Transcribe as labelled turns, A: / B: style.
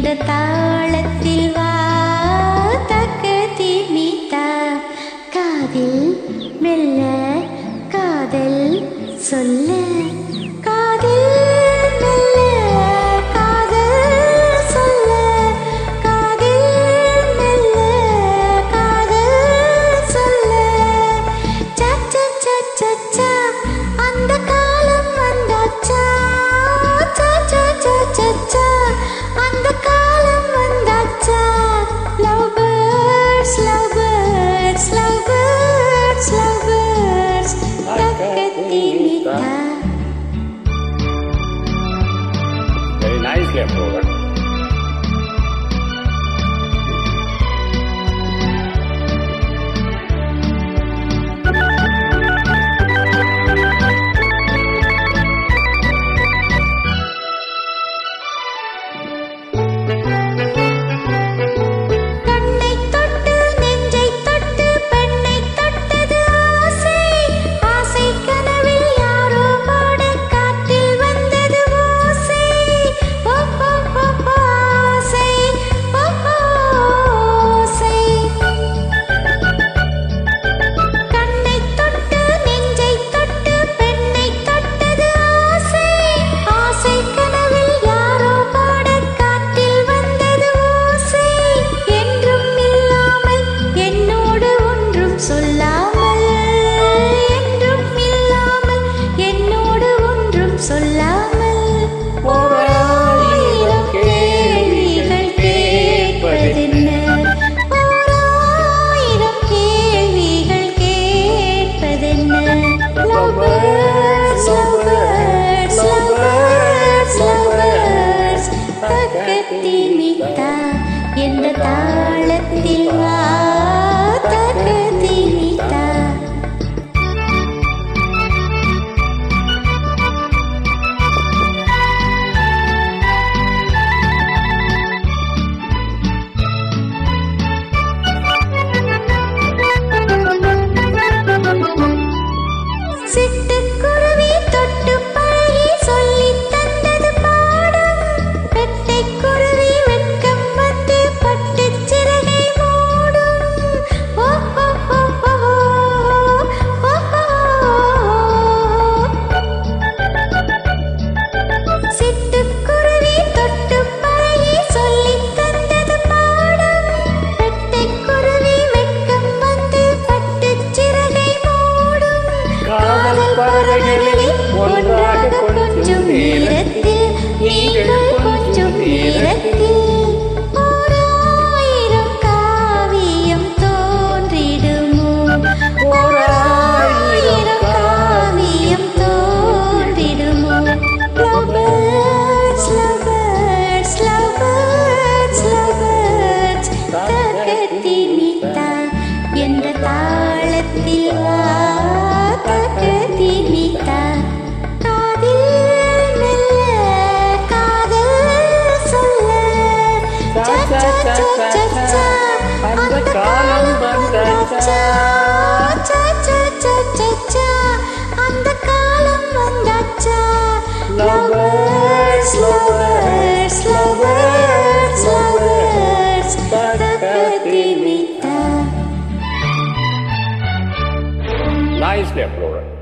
A: என்ற தாளத்தில் வா தக்க தீமித்தா காதில் மெல்ல காதல் சொல்ல காதில் மெல்ல காதல் சொல்ல காதில் மெல்ல காதல் சொல்ல சச்ச சச்ச சச்சா அந்த காலம் வந்தாச்சா சச்ச சச்ச சச்சா அந்த காலம் வந்தாச்சா love birds love birds love birds love birds தக்கத்தினிதா.
B: Very nicely approached.
A: கண்ணை தொட்டு நெஞ்சை தொட்டு பெண்ணை தொட்டது ஆசை ஆசை கனவில் யாரோ பாட காற்றில் வந்தது ஓசை ஓ ஓ ஓ ஓசை ஓ ஓசை கண்ணை தொட்டு நெஞ்சை தொட்டு பெண்ணை தொட்டது ஆசை ஆசை கனவில் யாரோ பாட காற்றில் வந்தது ஓசை என்றும் இல்லாமல் என்னோடு ஒன்றும் சொல்லாமல் என்றும் இல்லாமல் என்னோடு ஒன்றும் சொல்லாமல் ஓராயிரம் கேள்விகள் கேட்பதென்ன ஓராயிரம் கேள்விகள் கேட்பதென்ன love birds love birds love birds love birds தக்கத்தினிதா என்ற தாளத்தில் வா தக்கத்தினிதா. சிட்டுக்குருவி தொட்டு பழகி சொல்லித் தந்தது பாடம் பெட்டைக்குருவி வெட்கம் வந்து பட்டுச் சிறகை மூடும் ஓ ஓ ஓ ஓ ஓ சிட்டுக்குருவி தொட்டு பழகி சொல்லித் தந்தது பாடம் பெட்டைக்குருவி வெட்கம் வந்து பட்டுச் சிறகை மூடும் காதல் பறவைகளில் ஒன்றாக கொஞ்சம் நேரத்தில் நீங்கள் கொஞ்சம் நேரத்தில் ஓராயிரம் காவியம் தோன்றிடுமோ ஓராயிரம் காவியம் தோன்றிடுமோ love birds love birds love birds love birds தக்கத்தினிதா என்ற தாளத்தில் வா தக்கத்தினிதா காதில் மெல்ல காதல் சொல்ல சச்ச சச்ச சச்சா அந்த காலம் வந்தாச்சா சச்ச சச்ச சச்சா அந்த காலம் வந்தாச்சா love birds love birds love birds love birds தக்கத்தினிதா.
B: Nicely approached.